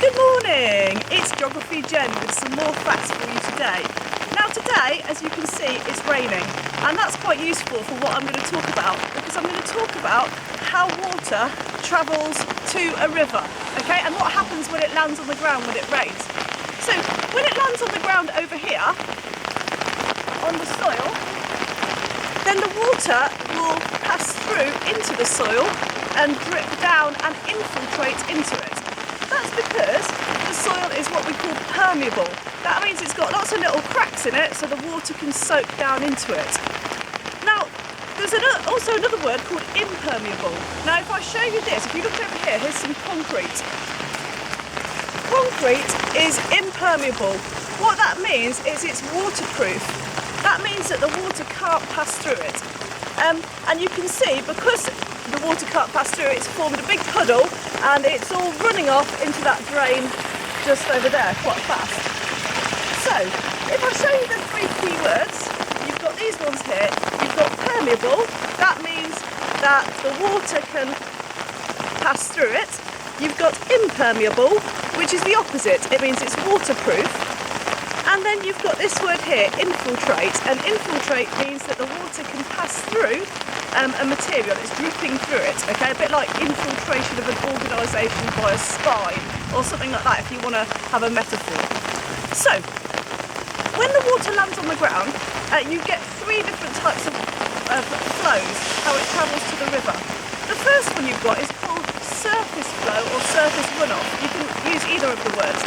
Good morning, it's Geography Jen with some more facts for you today. Now today, as you can see, it's raining, and that's quite useful for what I'm going to talk about, because I'm going to talk about how water travels to a river, okay, and what happens when it lands on the ground when it rains. So when it lands on the ground over here, on the soil, then the water will pass through into the soil and drip down and infiltrate into it. That's because the soil is what we call permeable. That means it's got lots of little cracks in it so the water can soak down into it. Now, there's also another word called impermeable. Now, if I show you this, if you look over here, here's some concrete. Concrete is impermeable. What that means is it's waterproof. That means that the water can't pass through it. And you can see, because the water can't pass through, it's formed a big puddle and it's all running off into that drain just over there quite fast. So, if I show you the three key words, you've got these ones here. You've got permeable, that means that the water can pass through it. You've got impermeable, which is the opposite, it means it's waterproof. And then you've got this word here, infiltrate, and infiltrate means that the water can pass through a material, it's dripping through it, okay, a bit like infiltration of an organisation by a spy, or something like that if you want to have a metaphor. So, when the water lands on the ground, you get three different types of flows, how it travels to the river. The first one you've got is called surface flow or surface runoff. You can use either of the words.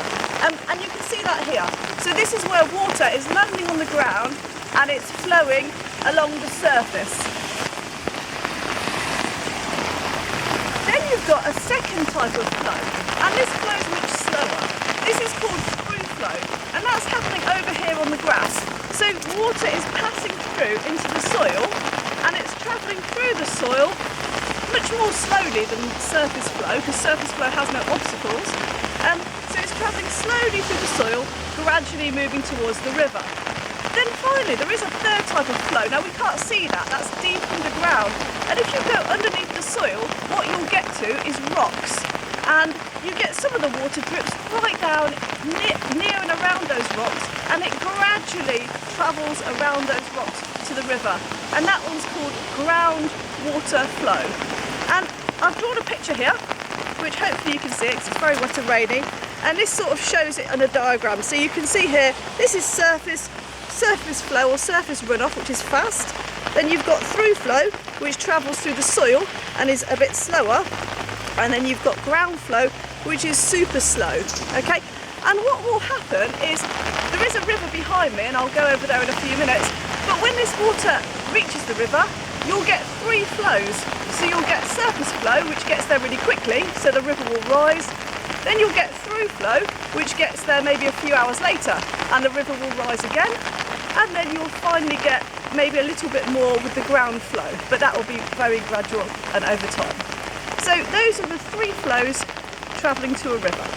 And you can see that here. So this is where water is landing on the ground and it's flowing along the surface. Then you've got a second type of flow, and this flows much slower. This is called through flow, and that's happening over here on the grass. So water is passing through into the soil, and it's travelling through the soil much more slowly than surface flow, because surface flow has no obstacles. So it's travelling slowly through the soil, gradually moving towards the river. Then finally, there is a third type of flow. Now we can't see that, that's deep underground. And if you go underneath the soil, what you'll get to is rocks. And you get some of the water drips right down near and around those rocks, and it gradually travels around those rocks to the river. And that one's called groundwater flow. And I've drawn a picture here, which hopefully you can see, because it's very wet and rainy, and this sort of shows it on a diagram. So you can see here, this is surface flow or surface runoff, which is fast. Then you've got through flow, which travels through the soil and is a bit slower. And then you've got ground flow, which is super slow, okay? And what will happen is, there is a river behind me, and I'll go over there in a few minutes, but when this water reaches the river, you'll get three flows. So you'll get surface flow, which gets there really quickly, so the river will rise. Then you'll get through flow, which gets there maybe a few hours later, and the river will rise again. And then you'll finally get maybe a little bit more with the ground flow, but that will be very gradual and over time. So those are the three flows travelling to a river.